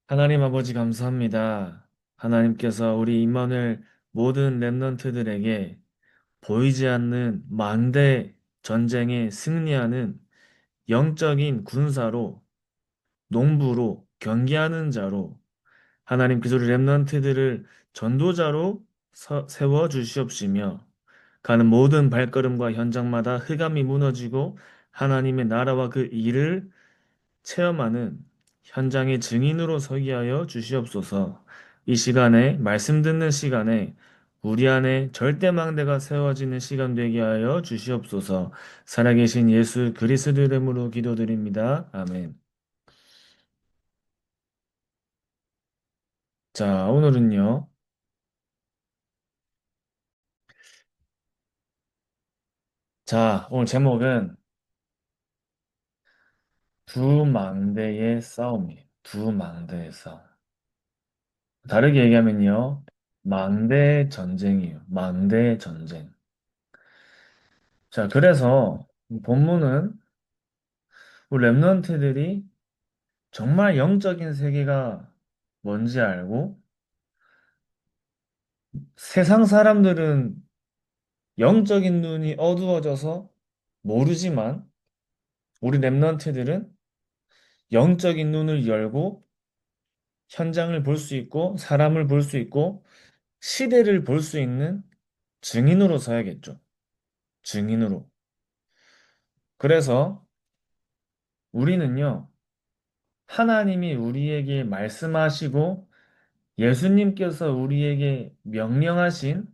하나님 아버지 감사합니다. 하나님께서 우리 임마누엘 모든 렘넌트들에게 보이지 않는 망대 전쟁에 승리하는 영적인 군사로, 농부로, 경계하는 자로, 하나님 그저 렘넌트들을 전도자로 세워 주시옵시며 가는 모든 발걸음과 현장마다 흑암이 무너지고 하나님의 나라와 그 일을 체험하는 현장의 증인으로 서게 하여 주시옵소서. 이 시간에 말씀 듣는 시간에 우리 안에 절대망대가 세워지는 시간 되게 하여 주시옵소서. 살아계신 예수 그리스도 이름으로 기도드립니다. 아멘. 자, 오늘은요. 자, 오늘 제목은 두 망대의 싸움이에요. 두 망대의 싸움. 다르게 얘기하면요. 망대 전쟁이에요. 망대 전쟁. 자, 그래서 본문은 우리 랩런트들이 정말 영적인 세계가 뭔지 알고 세상 사람들은 영적인 눈이 어두워져서 모르지만 우리 랩런트들은 영적인 눈을 열고 현장을 볼 수 있고 사람을 볼 수 있고 시대를 볼 수 있는 증인으로 서야겠죠. 증인으로. 그래서 우리는요, 하나님이 우리에게 말씀하시고 예수님께서 우리에게 명령하신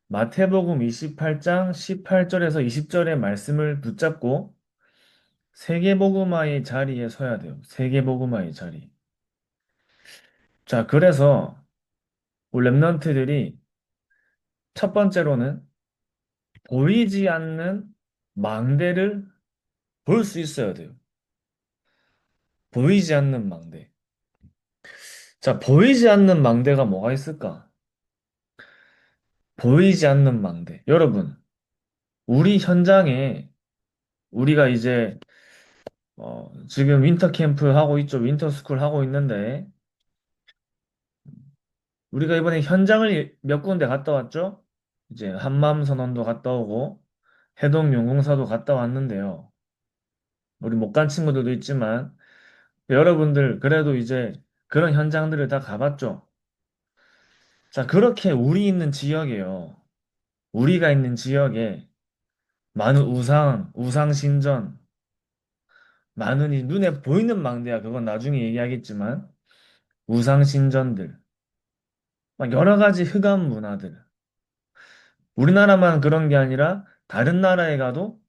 마태복음 28장 18절에서 20절의 말씀을 붙잡고 세계복음화의 자리에 서야 돼요. 세계복음화의 자리. 자, 그래서 우리 랩런트들이 첫 번째로는 보이지 않는 망대를 볼 수 있어야 돼요. 보이지 않는 망대. 자, 보이지 않는 망대가 뭐가 있을까? 보이지 않는 망대. 여러분, 우리 현장에 우리가 이제 지금 윈터 캠프 하고 있죠. 윈터 스쿨 하고 있는데 우리가 이번에 현장을 몇 군데 갔다 왔죠? 이제 한마음선언도 갔다 오고 해동용궁사도 갔다 왔는데요. 우리 못 간 친구들도 있지만 여러분들 그래도 이제 그런 현장들을 다 가봤죠? 자, 그렇게 우리 있는 지역에요. 우리가 있는 지역에 많은 우상 신전, 많은 이 눈에 보이는 망대야. 그건 나중에 얘기하겠지만 우상신전들, 막 여러 가지 흑암 문화들. 우리나라만 그런 게 아니라 다른 나라에 가도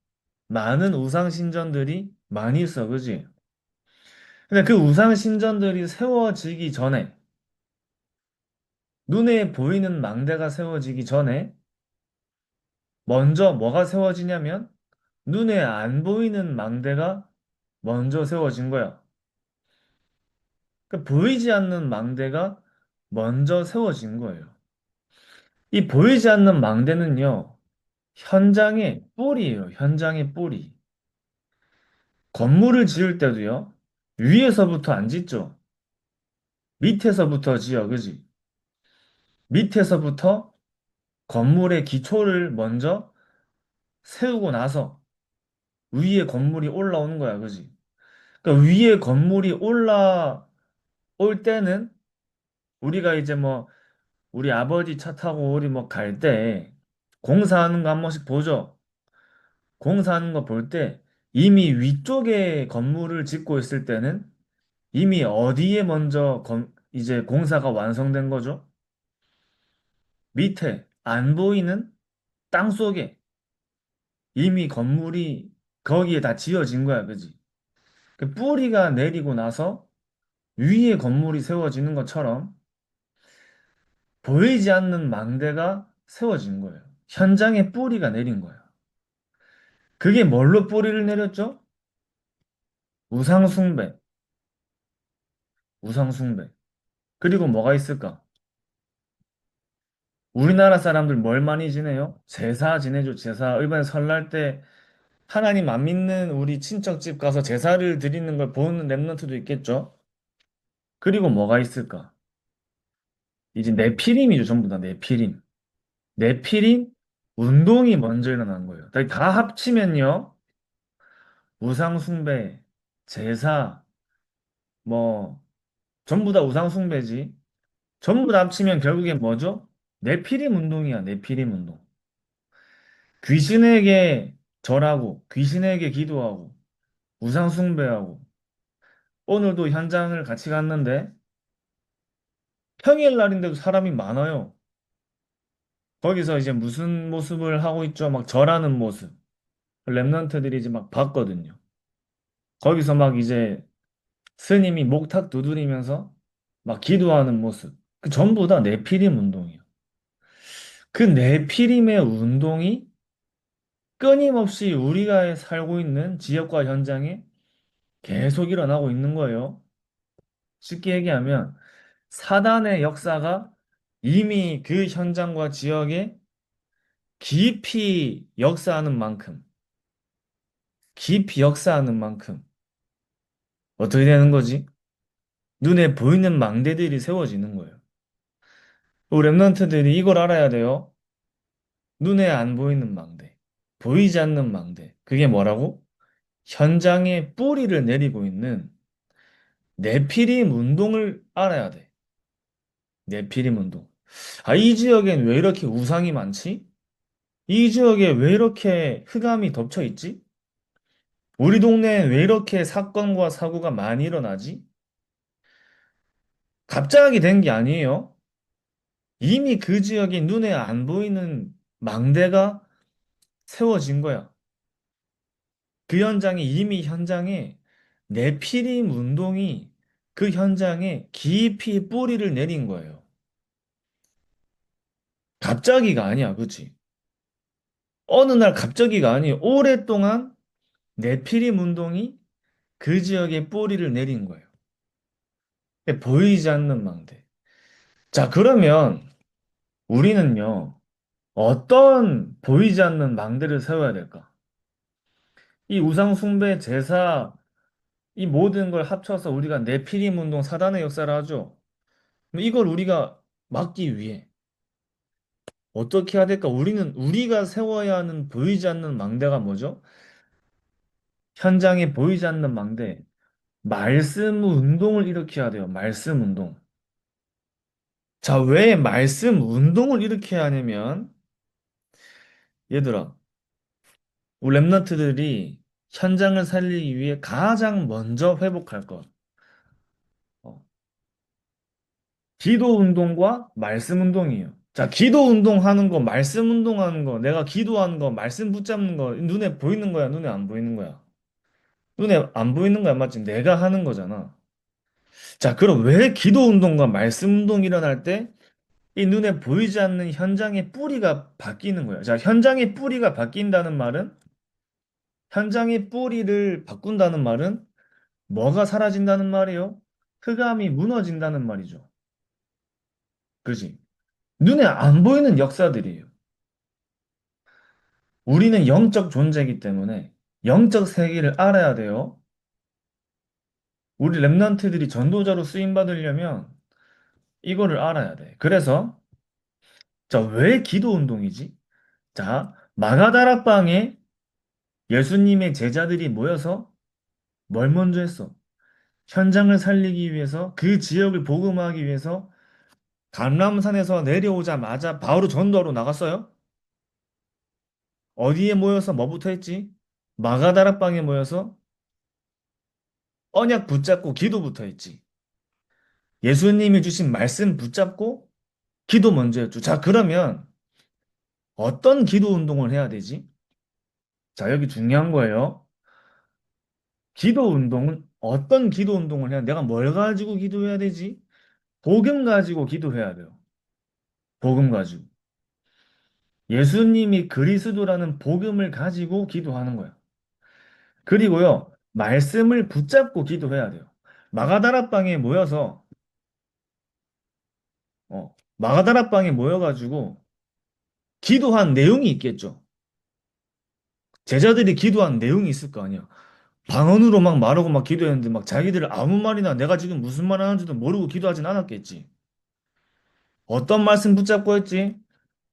많은 우상 신전들이 많이 있어, 그지? 근데 그 우상 신전들이 세워지기 전에, 눈에 보이는 망대가 세워지기 전에, 먼저 뭐가 세워지냐면, 눈에 안 보이는 망대가 먼저 세워진 거야. 그 보이지 않는 망대가 먼저 세워진 거예요. 이 보이지 않는 망대는요, 현장의 뿌리예요, 현장의 뿌리. 건물을 지을 때도요, 위에서부터 안 짓죠. 밑에서부터 지어, 그지? 밑에서부터 건물의 기초를 먼저 세우고 나서 위에 건물이 올라오는 거야, 그지? 그러니까 위에 건물이 올라올 때는 우리가 이제 뭐 우리 아버지 차 타고 우리 뭐 갈 때 공사하는 거 한 번씩 보죠. 공사하는 거 볼 때 이미 위쪽에 건물을 짓고 있을 때는 이미 어디에 먼저 이제 공사가 완성된 거죠? 밑에 안 보이는 땅 속에 이미 건물이 거기에 다 지어진 거야, 그지? 그 뿌리가 내리고 나서 위에 건물이 세워지는 것처럼 보이지 않는 망대가 세워진 거예요. 현장에 뿌리가 내린 거예요. 그게 뭘로 뿌리를 내렸죠? 우상숭배, 우상숭배. 그리고 뭐가 있을까? 우리나라 사람들 뭘 많이 지내요? 제사 지내죠, 제사. 이번에 설날 때 하나님 안 믿는 우리 친척 집 가서 제사를 드리는 걸 보는 랩런트도 있겠죠? 그리고 뭐가 있을까? 이제 네피림이죠. 전부 다 네피림. 네피림 운동이 먼저 일어난 거예요. 다 합치면요. 우상숭배, 제사, 뭐, 전부 다 우상숭배지. 전부 다 합치면 결국엔 뭐죠? 네피림 운동이야, 네피림 운동. 귀신에게 절하고, 귀신에게 기도하고, 우상숭배하고. 오늘도 현장을 같이 갔는데, 평일날인데도 사람이 많아요. 거기서 이제 무슨 모습을 하고 있죠? 막 절하는 모습. 랩런트들이 이제 막 봤거든요. 거기서 막 이제 스님이 목탁 두드리면서 막 기도하는 모습. 그 전부 다 네피림 운동이에요. 그 네피림의 운동이 끊임없이 우리가 살고 있는 지역과 현장에 계속 일어나고 있는 거예요. 쉽게 얘기하면 사단의 역사가 이미 그 현장과 지역에 깊이 역사하는 만큼, 깊이 역사하는 만큼 어떻게 되는 거지? 눈에 보이는 망대들이 세워지는 거예요. 우리 랩런트들이 이걸 알아야 돼요. 눈에 안 보이는 망대, 보이지 않는 망대. 그게 뭐라고? 현장에 뿌리를 내리고 있는 네피림 운동을 알아야 돼. 네피림 운동. 아, 이 지역엔 왜 이렇게 우상이 많지? 이 지역에 왜 이렇게 흑암이 덮쳐 있지? 우리 동네엔 왜 이렇게 사건과 사고가 많이 일어나지? 갑자기 된 게 아니에요. 이미 그 지역에 눈에 안 보이는 망대가 세워진 거야. 그 현장에 이미 현장에 네피림 운동이 그 현장에 깊이 뿌리를 내린 거예요. 갑자기가 아니야, 그치? 어느 날 갑자기가 아니에요. 오랫동안 네피림 운동이 그 지역에 뿌리를 내린 거예요. 보이지 않는 망대. 자, 그러면 우리는요, 어떤 보이지 않는 망대를 세워야 될까? 이 우상숭배, 제사, 이 모든 걸 합쳐서 우리가 네피림 운동 사단의 역사를 하죠. 그럼 이걸 우리가 막기 위해 어떻게 해야 될까? 우리가 세워야 하는 보이지 않는 망대가 뭐죠? 현장에 보이지 않는 망대. 말씀 운동을 일으켜야 돼요. 말씀 운동. 자, 왜 말씀 운동을 일으켜야 하냐면, 얘들아, 우리 랩런트들이 현장을 살리기 위해 가장 먼저 회복할 것. 어, 기도 운동과 말씀 운동이에요. 자, 기도 운동하는 거, 말씀 운동하는 거, 내가 기도하는 거, 말씀 붙잡는 거, 눈에 보이는 거야, 눈에 안 보이는 거야? 눈에 안 보이는 거야, 맞지? 내가 하는 거잖아. 자, 그럼 왜 기도 운동과 말씀 운동이 일어날 때 이 눈에 보이지 않는 현장의 뿌리가 바뀌는 거예요? 자, 현장의 뿌리가 바뀐다는 말은 현장의 뿌리를 바꾼다는 말은 뭐가 사라진다는 말이에요? 흑암이 무너진다는 말이죠. 그지? 눈에 안 보이는 역사들이에요. 우리는 영적 존재이기 때문에 영적 세계를 알아야 돼요. 우리 랩런트들이 전도자로 쓰임 받으려면 이거를 알아야 돼. 그래서 자, 왜 기도 운동이지? 자, 마가다락방에 예수님의 제자들이 모여서 뭘 먼저 했어? 현장을 살리기 위해서 그 지역을 복음화하기 위해서 감람산에서 내려오자마자 바로 전도하러 나갔어요? 어디에 모여서 뭐부터 했지? 마가다락방에 모여서 언약 붙잡고 기도부터 했지. 예수님이 주신 말씀 붙잡고 기도 먼저 했죠. 자, 그러면 어떤 기도 운동을 해야 되지? 자, 여기 중요한 거예요. 기도 운동은 어떤 기도 운동을 해야 내가 뭘 가지고 기도해야 되지? 복음 가지고 기도해야 돼요. 복음 가지고. 예수님이 그리스도라는 복음을 가지고 기도하는 거야. 그리고요, 말씀을 붙잡고 기도해야 돼요. 마가다락방에 모여서, 마가다락방에 모여가지고 기도한 내용이 있겠죠. 제자들이 기도한 내용이 있을 거 아니야. 방언으로 막 말하고 막 기도했는데 막 자기들 아무 말이나 내가 지금 무슨 말 하는지도 모르고 기도하진 않았겠지. 어떤 말씀 붙잡고 했지?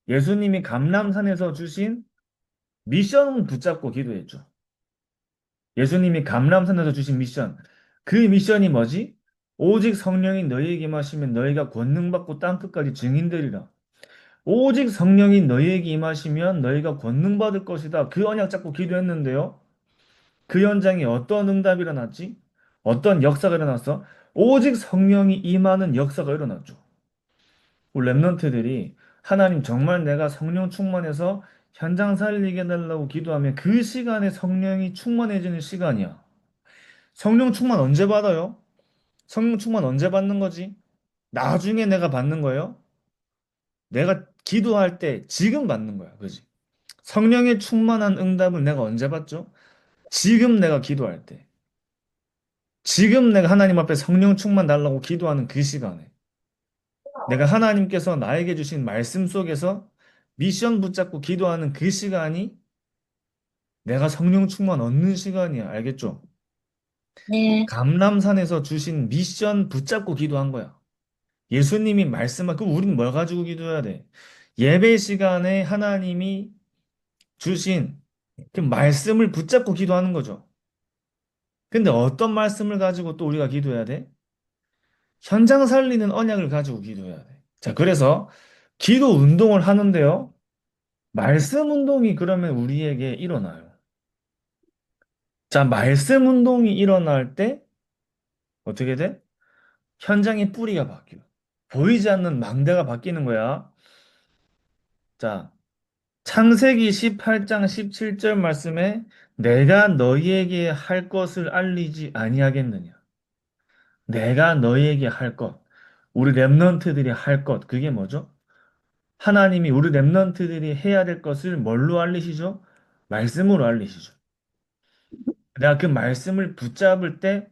예수님이 감람산에서 주신 미션 붙잡고 기도했죠. 예수님이 감람산에서 주신 미션. 그 미션이 뭐지? 오직 성령이 너희에게 임하시면 너희가 권능받고 땅끝까지 증인되리라. 오직 성령이 너희에게 임하시면 너희가 권능받을 것이다. 그 언약 잡고 기도했는데요. 그 현장에 어떤 응답이 일어났지? 어떤 역사가 일어났어? 오직 성령이 임하는 역사가 일어났죠. 우리 랩런트들이 하나님 정말 내가 성령 충만해서 현장 살리게 해달라고 기도하면 그 시간에 성령이 충만해지는 시간이야. 성령 충만 언제 받아요? 성령 충만 언제 받는 거지? 나중에 내가 받는 거예요? 내가 기도할 때 지금 받는 거야. 그지? 성령의 충만한 응답을 내가 언제 받죠? 지금 내가 기도할 때. 지금 내가 하나님 앞에 성령 충만 달라고 기도하는 그 시간에. 내가 하나님께서 나에게 주신 말씀 속에서 미션 붙잡고 기도하는 그 시간이 내가 성령 충만 얻는 시간이야. 알겠죠? 네. 감람산에서 주신 미션 붙잡고 기도한 거야. 예수님이 말씀하, 그 우리는 뭘 가지고 기도해야 돼? 예배 시간에 하나님이 주신 그 말씀을 붙잡고 기도하는 거죠. 근데 어떤 말씀을 가지고 또 우리가 기도해야 돼? 현장 살리는 언약을 가지고 기도해야 돼. 자, 그래서 기도 운동을 하는데요. 말씀 운동이 그러면 우리에게 일어나요. 자, 말씀 운동이 일어날 때 어떻게 돼? 현장의 뿌리가 바뀌어. 보이지 않는 망대가 바뀌는 거야. 자, 창세기 18장 17절 말씀에 내가 너희에게 할 것을 알리지 아니하겠느냐. 내가 너희에게 할 것. 우리 랩런트들이 할 것. 그게 뭐죠? 하나님이 우리 랩런트들이 해야 될 것을 뭘로 알리시죠? 말씀으로 알리시죠. 내가 그 말씀을 붙잡을 때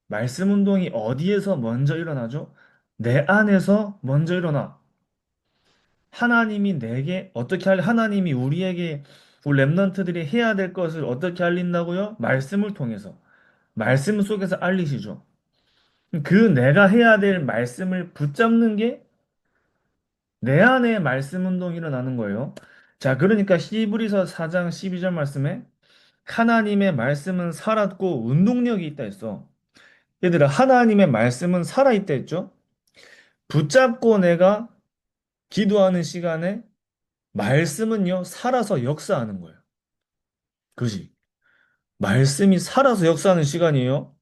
말씀 운동이 어디에서 먼저 일어나죠? 내 안에서 먼저 일어나. 하나님이 내게 어떻게 하나님이 우리에게 우리 랩런트들이 해야 될 것을 어떻게 알린다고요? 말씀을 통해서. 말씀 속에서 알리시죠. 그 내가 해야 될 말씀을 붙잡는 게 내 안에 말씀 운동이 일어나는 거예요. 자, 그러니까 히브리서 4장 12절 말씀에 하나님의 말씀은 살았고 운동력이 있다 했어. 얘들아, 하나님의 말씀은 살아있다 했죠? 붙잡고 내가 기도하는 시간에 말씀은요, 살아서 역사하는 거예요. 그지? 말씀이 살아서 역사하는 시간이에요.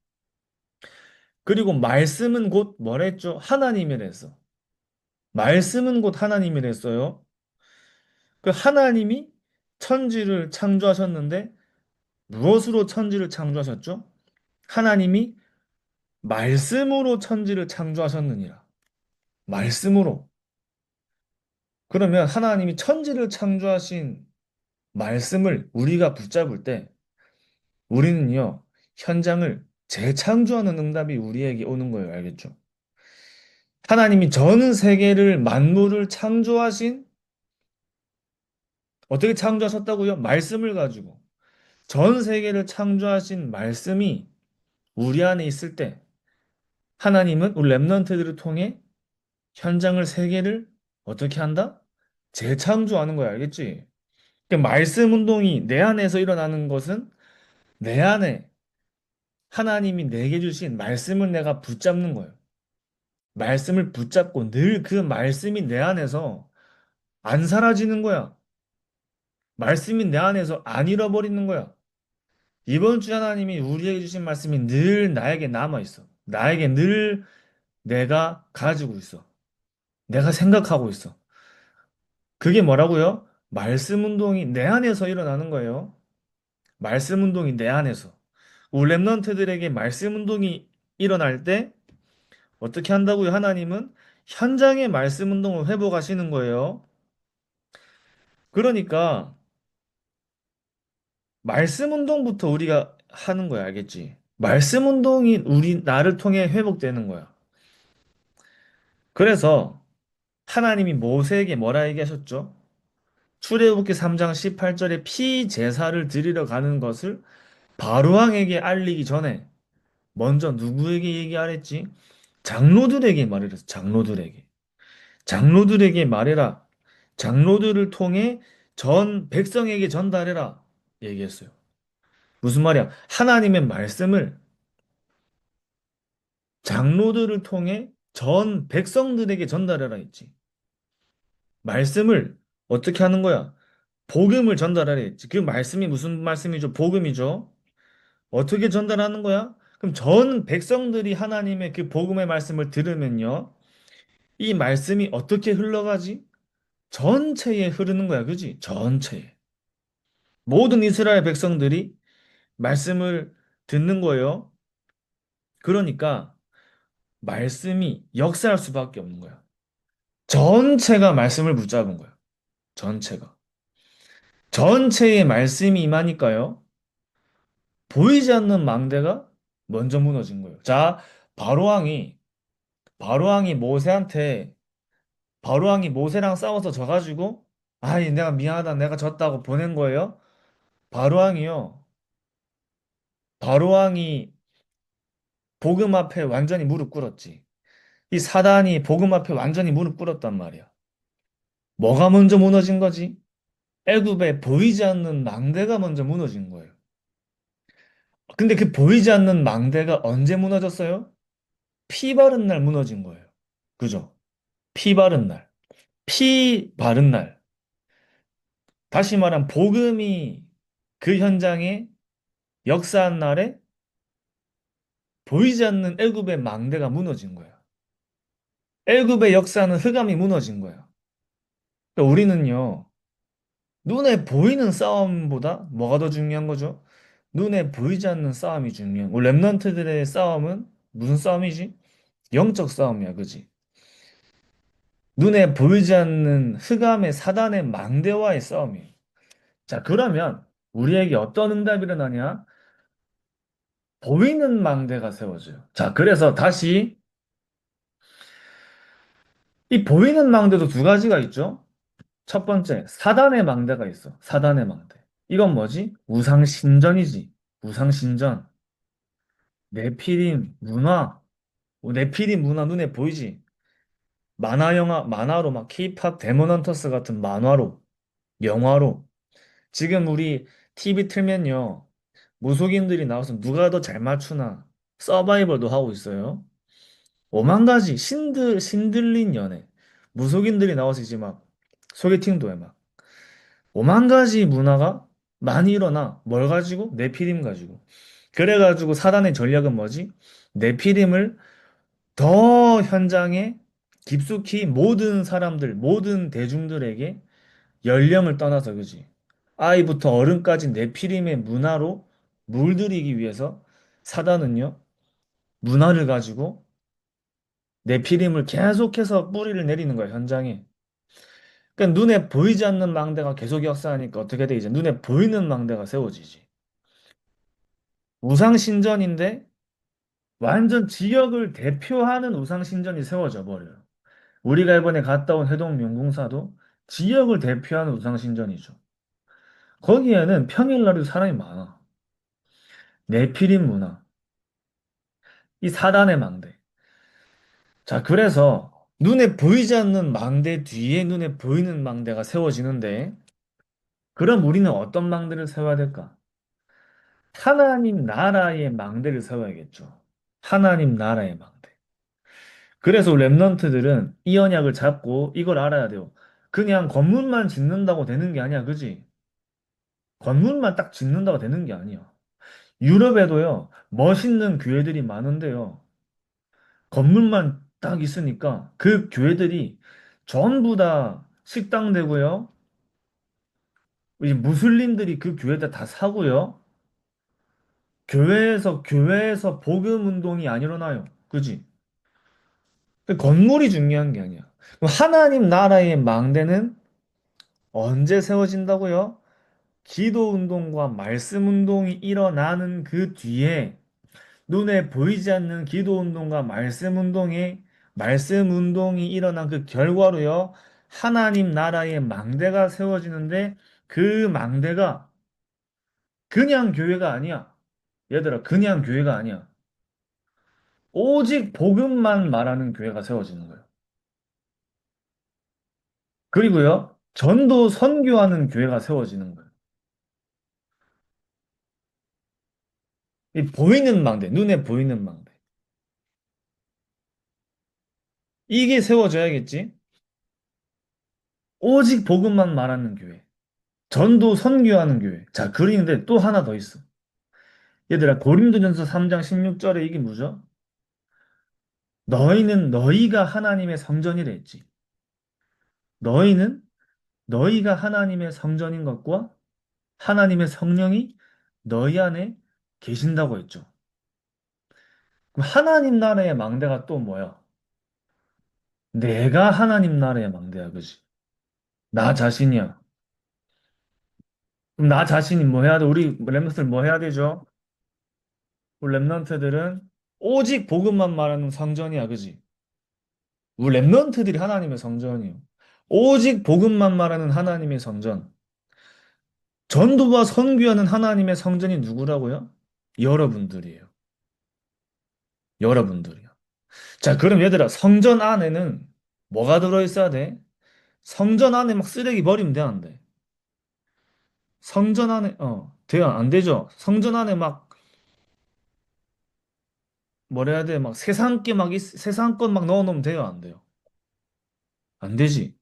그리고 말씀은 곧 뭐랬죠? 하나님이랬어. 말씀은 곧 하나님이랬어요. 그 하나님이 천지를 창조하셨는데 무엇으로 천지를 창조하셨죠? 하나님이 말씀으로 천지를 창조하셨느니라. 말씀으로. 그러면 하나님이 천지를 창조하신 말씀을 우리가 붙잡을 때 우리는요, 현장을 재창조하는 응답이 우리에게 오는 거예요. 알겠죠? 하나님이 전 세계를 만물을 창조하신 어떻게 창조하셨다고요? 말씀을 가지고 전 세계를 창조하신 말씀이 우리 안에 있을 때 하나님은 우리 랩런트들을 통해 현장을 세계를 어떻게 한다? 재창조하는 거야. 알겠지? 그러니까 말씀 운동이 내 안에서 일어나는 것은 내 안에 하나님이 내게 주신 말씀을 내가 붙잡는 거예요. 말씀을 붙잡고 늘 그 말씀이 내 안에서 안 사라지는 거야. 말씀이 내 안에서 안 잃어버리는 거야. 이번 주 하나님이 우리에게 주신 말씀이 늘 나에게 남아 있어. 나에게 늘 내가 가지고 있어. 내가 생각하고 있어. 그게 뭐라고요? 말씀 운동이 내 안에서 일어나는 거예요. 말씀 운동이 내 안에서. 우리 랩런트들에게 말씀 운동이 일어날 때 어떻게 한다고요? 하나님은 현장의 말씀 운동을 회복하시는 거예요. 그러니까 말씀 운동부터 우리가 하는 거야, 알겠지? 말씀 운동이 나를 통해 회복되는 거야. 그래서 하나님이 모세에게 뭐라 얘기하셨죠? 출애굽기 3장 18절에 피 제사를 드리러 가는 것을 바로왕에게 알리기 전에 먼저 누구에게 얘기하랬지? 장로들에게 말이랬어. 장로들에게. 장로들에게 말해라. 장로들을 통해 전 백성에게 전달해라. 얘기했어요. 무슨 말이야? 하나님의 말씀을 장로들을 통해 전 백성들에게 전달해라 했지. 말씀을 어떻게 하는 거야? 복음을 전달하라 했지. 그 말씀이 무슨 말씀이죠? 복음이죠. 어떻게 전달하는 거야? 그럼 전 백성들이 하나님의 그 복음의 말씀을 들으면요. 이 말씀이 어떻게 흘러가지? 전체에 흐르는 거야. 그지? 전체에. 모든 이스라엘 백성들이 말씀을 듣는 거예요. 그러니까 말씀이 역사할 수밖에 없는 거야. 전체가 말씀을 붙잡은 거야. 전체가. 전체의 말씀이 임하니까요. 보이지 않는 망대가 먼저 무너진 거예요. 자, 바로왕이 바로왕이 모세한테 바로왕이 모세랑 싸워서 져가지고 아이 내가 미안하다 내가 졌다고 보낸 거예요. 바로왕이요. 바로왕이 복음 앞에 완전히 무릎 꿇었지. 이 사단이 복음 앞에 완전히 무릎 꿇었단 말이야. 뭐가 먼저 무너진 거지? 애굽에 보이지 않는 망대가 먼저 무너진 거예요. 근데 그 보이지 않는 망대가 언제 무너졌어요? 피 바른 날 무너진 거예요. 그죠? 피 바른 날. 피 바른 날. 다시 말하면 복음이 그 현장에 역사한 날에 보이지 않는 애굽의 망대가 무너진 거야. 애굽의 역사는 흑암이 무너진 거야. 그러니까 우리는요, 눈에 보이는 싸움보다 뭐가 더 중요한 거죠? 눈에 보이지 않는 싸움이 중요한. 우리 랩런트들의 싸움은 무슨 싸움이지? 영적 싸움이야, 그지? 눈에 보이지 않는 흑암의 사단의 망대와의 싸움이에요. 자, 그러면 우리에게 어떤 응답이 일어나냐? 보이는 망대가 세워져요. 자, 그래서 다시 이 보이는 망대도 두 가지가 있죠. 첫 번째, 사단의 망대가 있어. 사단의 망대. 이건 뭐지? 우상신전이지. 우상신전. 네피림 문화. 네피림 문화 눈에 보이지? 만화 영화, 만화로 막 케이팝 데몬 헌터스 같은 만화로, 영화로. 지금 우리 TV 틀면요. 무속인들이 나와서 누가 더 잘 맞추나 서바이벌도 하고 있어요. 오만 가지 신들린 연애. 무속인들이 나와서 이제 막 소개팅도 해 막. 오만 가지 문화가 많이 일어나. 뭘 가지고? 네피림 가지고. 그래가지고 사단의 전략은 뭐지? 네피림을 더 현장에 깊숙이 모든 사람들, 모든 대중들에게 연령을 떠나서 그지? 아이부터 어른까지 네피림의 문화로 물들이기 위해서 사단은요, 문화를 가지고 네피림을 계속해서 뿌리를 내리는 거야, 현장에. 그러니까 눈에 보이지 않는 망대가 계속 역사하니까 어떻게 돼? 이제 눈에 보이는 망대가 세워지지. 우상신전인데 완전 지역을 대표하는 우상신전이 세워져 버려요. 우리가 이번에 갔다 온 해동명궁사도 지역을 대표하는 우상신전이죠. 거기에는 평일날에도 사람이 많아. 네피림 문화, 이 사단의 망대. 자, 그래서 눈에 보이지 않는 망대 뒤에 눈에 보이는 망대가 세워지는데, 그럼 우리는 어떤 망대를 세워야 될까? 하나님 나라의 망대를 세워야겠죠. 하나님 나라의 망대. 그래서 랩런트들은 이 언약을 잡고 이걸 알아야 돼요. 그냥 건물만 짓는다고 되는 게 아니야, 그지? 건물만 딱 짓는다고 되는 게 아니야. 유럽에도요, 멋있는 교회들이 많은데요. 건물만 딱 있으니까 그 교회들이 전부 다 식당 되고요. 이 무슬림들이 그 교회들 다 사고요. 교회에서 복음 운동이 안 일어나요. 그지? 그 건물이 중요한 게 아니야. 그럼 하나님 나라의 망대는 언제 세워진다고요? 기도 운동과 말씀 운동이 일어나는 그 뒤에 눈에 보이지 않는 기도 운동과 말씀 운동이 일어난 그 결과로요. 하나님 나라의 망대가 세워지는데 그 망대가 그냥 교회가 아니야. 얘들아, 그냥 교회가 아니야. 오직 복음만 말하는 교회가 세워지는 거예요. 그리고요, 전도 선교하는 교회가 세워지는 거예요. 이 보이는 망대, 눈에 보이는 망대. 이게 세워져야겠지? 오직 복음만 말하는 교회. 전도 선교하는 교회. 자, 그리는데 또 하나 더 있어. 얘들아, 고린도전서 3장 16절에 이게 뭐죠? 너희는 너희가 하나님의 성전이라 했지. 너희는 너희가 하나님의 성전인 것과 하나님의 성령이 너희 안에 계신다고 했죠. 그럼 하나님 나라의 망대가 또 뭐야? 내가 하나님 나라의 망대야, 그지? 나 자신이야. 그럼 나 자신이 뭐 해야 돼? 우리 랩런트들 뭐 해야 되죠? 우리 랩런트들은 오직 복음만 말하는 성전이야, 그지? 우리 랩런트들이 하나님의 성전이요. 오직 복음만 말하는 하나님의 성전. 전도와 선교하는 하나님의 성전이 누구라고요? 여러분들이에요. 여러분들이요. 자, 그럼 얘들아, 성전 안에는 뭐가 들어있어야 돼? 성전 안에 막 쓰레기 버리면 돼, 안 돼? 성전 안에, 돼요, 안 되죠? 성전 안에 막, 뭐라 해야 돼? 막 세상 게 막, 세상 것 막 넣어놓으면 돼요, 안 돼요? 안 되지.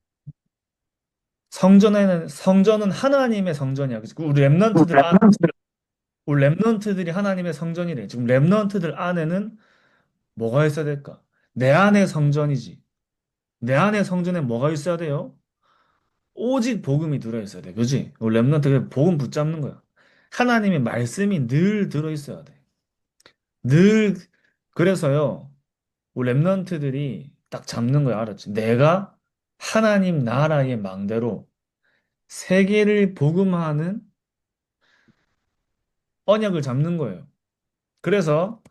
성전은 하나님의 성전이야. 그치? 우리 랩런트들이 하나님의 성전이래. 지금 랩런트들 안에는 뭐가 있어야 될까? 내 안의 성전이지. 내 안의 성전에 뭐가 있어야 돼요? 오직 복음이 들어있어야 돼. 그지? 우리 랩런트 복음 붙잡는 거야. 하나님의 말씀이 늘 들어있어야 돼. 늘, 그래서요, 우리 랩런트들이 딱 잡는 거야. 알았지? 내가 하나님 나라의 망대로 세계를 복음하는 언약을 잡는 거예요. 그래서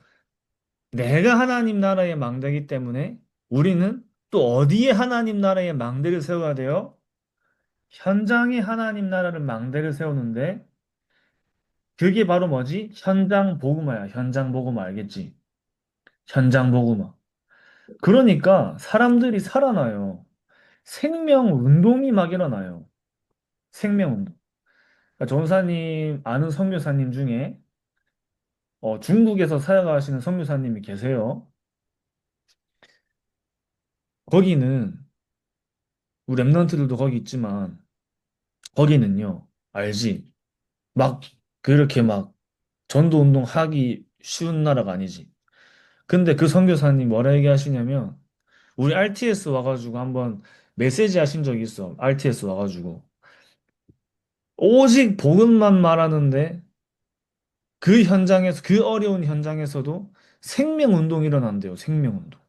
내가 하나님 나라의 망대이기 때문에 우리는 또 어디에 하나님 나라의 망대를 세워야 돼요? 현장에 하나님 나라를 망대를 세우는데 그게 바로 뭐지? 현장 복음화야. 현장 복음화 알겠지? 현장 복음화. 그러니까 사람들이 살아나요. 생명 운동이 막 일어나요. 생명 운동. 그러니까 전사님 아는 선교사님 중에 중국에서 사역하시는 선교사님이 계세요. 거기는 우리 랩런트들도 거기 있지만 거기는요. 알지? 막 그렇게 막 전도 운동 하기 쉬운 나라가 아니지. 근데 그 선교사님 뭐라 얘기하시냐면 우리 RTS 와가지고 한번 메시지 하신 적이 있어. RTS 와가지고. 오직 복음만 말하는데 그 현장에서, 그 어려운 현장에서도 생명운동이 일어난대요. 생명운동.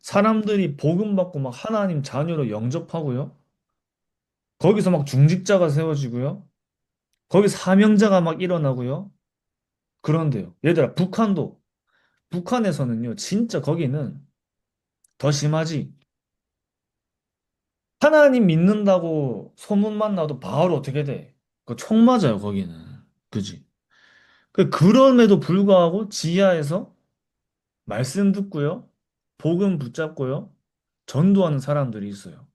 사람들이 복음 받고 막 하나님 자녀로 영접하고요. 거기서 막 중직자가 세워지고요. 거기 사명자가 막 일어나고요. 그런데요. 얘들아, 북한에서는요. 진짜 거기는 더 심하지. 하나님 믿는다고 소문만 나도 바로 어떻게 돼? 그 총 맞아요, 거기는. 그지? 그럼에도 불구하고 지하에서 말씀 듣고요. 복음 붙잡고요. 전도하는 사람들이 있어요.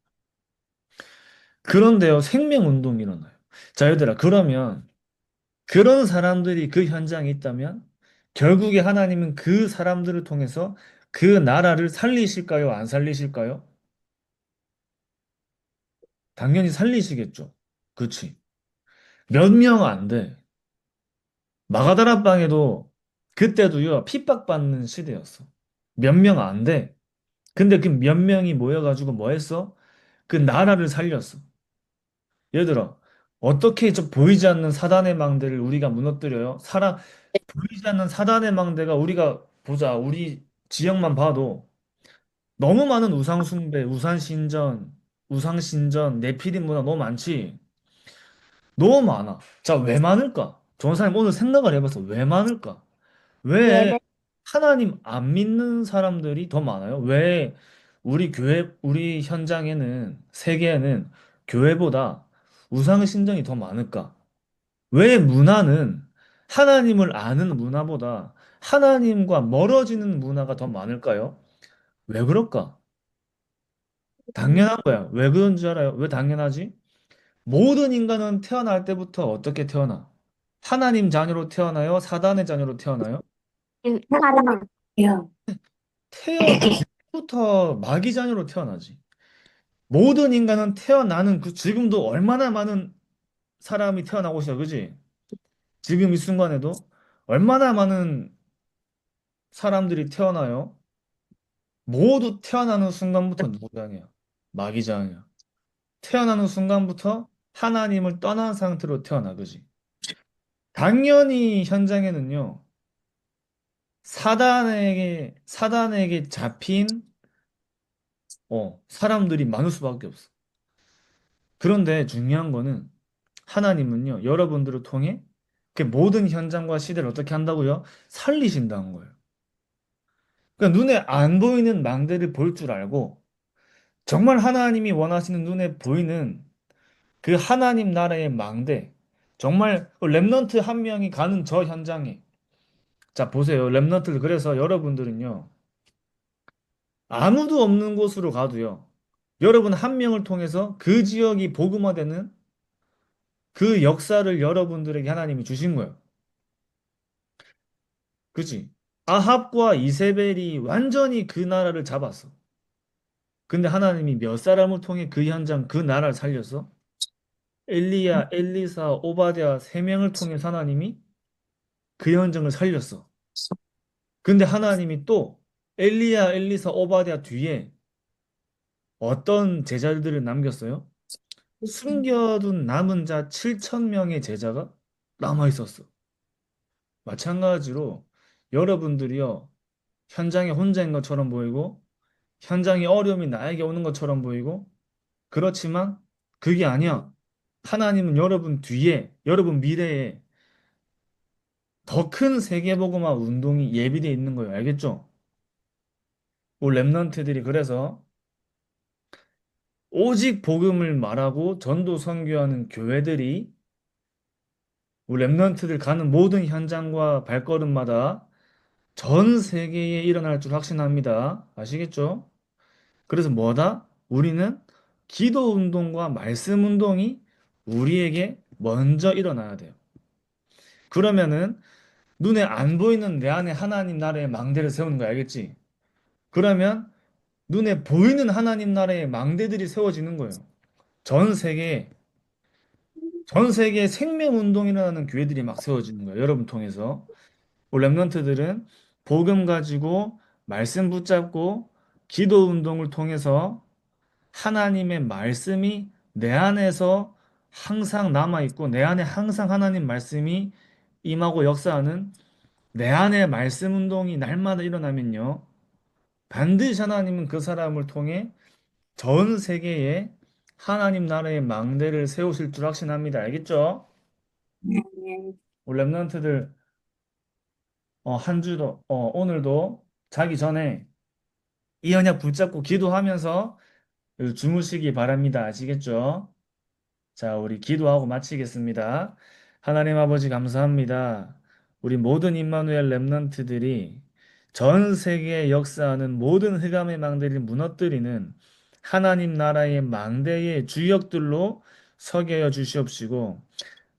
그런데요, 생명운동이 일어나요. 자, 얘들아, 그러면 그런 사람들이 그 현장에 있다면 결국에 하나님은 그 사람들을 통해서 그 나라를 살리실까요? 안 살리실까요? 당연히 살리시겠죠. 그치? 몇 명 안 돼. 마가다락방에도 그때도요, 핍박받는 시대였어. 몇 명 안 돼. 근데 그 몇 명이 모여가지고 뭐 했어? 그 나라를 살렸어. 얘들아, 어떻게 저 보이지 않는 사단의 망대를 우리가 무너뜨려요? 보이지 않는 사단의 망대가 우리가 보자. 우리 지역만 봐도 너무 많은 우상숭배, 우상신전, 네피림 문화 너무 많지? 너무 많아. 자, 왜 많을까? 전사님 오늘 생각을 해봤어. 왜 많을까? 왜 왜? 하나님 안 믿는 사람들이 더 많아요? 왜 우리 현장에는, 세계에는 교회보다 우상신전이 더 많을까? 왜 문화는 하나님을 아는 문화보다 하나님과 멀어지는 문화가 더 많을까요? 왜 그럴까? 당연한 거야. 왜 그런 줄 알아요? 왜 당연하지? 모든 인간은 태어날 때부터 어떻게 태어나? 하나님 자녀로 태어나요? 사단의 자녀로 태어나요? 사랑해요. 태어날 때부터 마귀 자녀로 태어나지. 모든 인간은 태어나는 그 지금도 얼마나 많은 사람이 태어나고 있어, 그지? 지금 이 순간에도 얼마나 많은 사람들이 태어나요? 모두 태어나는 순간부터 누구 자녀야? 마귀 자녀야. 태어나는 순간부터 하나님을 떠난 상태로 태어나, 그지? 당연히 현장에는요, 사단에게 잡힌, 사람들이 많을 수밖에 없어. 그런데 중요한 거는 하나님은요, 여러분들을 통해 그 모든 현장과 시대를 어떻게 한다고요? 살리신다는 거예요. 그러니까 눈에 안 보이는 망대를 볼 줄 알고, 정말 하나님이 원하시는 눈에 보이는 그 하나님 나라의 망대, 정말 렘넌트 한 명이 가는 저 현장에, 자, 보세요. 렘넌트들, 그래서 여러분들은요, 아무도 없는 곳으로 가도요, 여러분 한 명을 통해서 그 지역이 복음화되는 그 역사를 여러분들에게 하나님이 주신 거예요. 그치? 아합과 이세벨이 완전히 그 나라를 잡았어. 근데 하나님이 몇 사람을 통해 그 현장, 그 나라를 살렸어? 엘리야, 엘리사, 오바댜 세 명을 통해 하나님이 그 현장을 살렸어. 근데 하나님이 또 엘리야, 엘리사, 오바댜 뒤에 어떤 제자들을 남겼어요? 숨겨둔 남은 자 7천 명의 제자가 남아 있었어. 마찬가지로 여러분들이요, 현장에 혼자인 것처럼 보이고 현장의 어려움이 나에게 오는 것처럼 보이고, 그렇지만 그게 아니야. 하나님은 여러분 뒤에, 여러분 미래에 더 큰 세계복음화 운동이 예비되어 있는 거예요. 알겠죠? 우리 랩런트들이 그래서 오직 복음을 말하고 전도 선교하는 교회들이 우리 랩런트들 가는 모든 현장과 발걸음마다 전 세계에 일어날 줄 확신합니다. 아시겠죠? 그래서 뭐다? 우리는 기도 운동과 말씀 운동이 우리에게 먼저 일어나야 돼요. 그러면은 눈에 안 보이는 내 안에 하나님 나라의 망대를 세우는 거 알겠지? 그러면 눈에 보이는 하나님 나라의 망대들이 세워지는 거예요. 전 세계에, 전 세계에 생명 운동이라는 교회들이 막 세워지는 거예요. 여러분 통해서. 우리 랩런트들은 복음 가지고 말씀 붙잡고 기도 운동을 통해서 하나님의 말씀이 내 안에서 항상 남아있고 내 안에 항상 하나님 말씀이 임하고 역사하는 내 안에 말씀 운동이 날마다 일어나면요. 반드시 하나님은 그 사람을 통해 전 세계에 하나님 나라의 망대를 세우실 줄 확신합니다. 알겠죠? 우리 랩런트들 한 주도 오늘도 자기 전에 이 언약 붙잡고 기도하면서 주무시기 바랍니다. 아시겠죠? 자, 우리 기도하고 마치겠습니다. 하나님 아버지 감사합니다. 우리 모든 임마누엘 렘넌트들이 전 세계에 역사하는 모든 흑암의 망대를 무너뜨리는 하나님 나라의 망대의 주역들로 서게 하여 주시옵시고,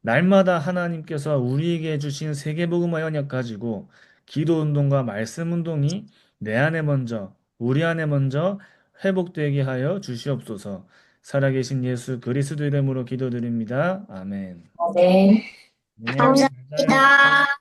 날마다 하나님께서 우리에게 주신 세계복음화 언약 가지고 기도 운동과 말씀 운동이 내 안에 먼저, 우리 안에 먼저 회복되게 하여 주시옵소서. 살아계신 예수 그리스도 이름으로 기도드립니다. 아멘. 네. 네, 잘 자요. 감사합니다.